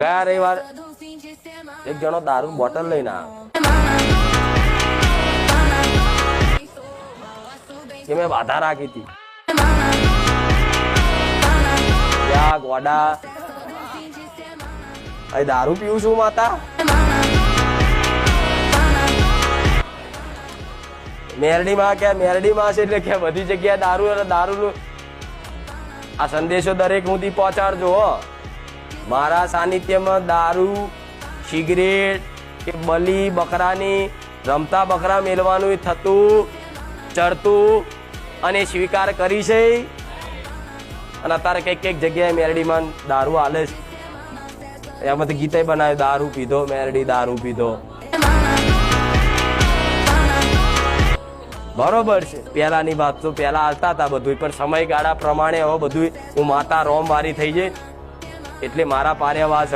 ગયા રવિવાર એક જણો દારૂ બોટલ લઈને આવ્યો કે મેં બાધા રાખી હતી ગોડા અહીં દારૂ પીવું છું માતા મેરડીમાં કે મેરડીમાં છે એટલે કે બધી જગ્યાએ દારૂ અને દારૂનું આ સંદેશો દરેક સુધી પહોંચાડજો હો મારા સાનિધ્યમાં દારૂ સિગરેટ કે બલી બકરાની રમતા બકરા મેળવાનું થતું ચડતું અને સ્વીકાર કરી છે અને અત્યારે કઈક જગ્યાએ મેરડીમાં દારૂ હાલે છે એમાંથી ગીતે બનાવ્યું દારૂ પીધો મેરડી દારૂ પીધો બરોબર છે પહેલાની વાત તો પહેલા હાલતા હતા બધું પણ સમયગાળા પ્રમાણે હવે બધું હું માતા રોમ વારી થઈ જાય એટલે મારા પાર્યવાસ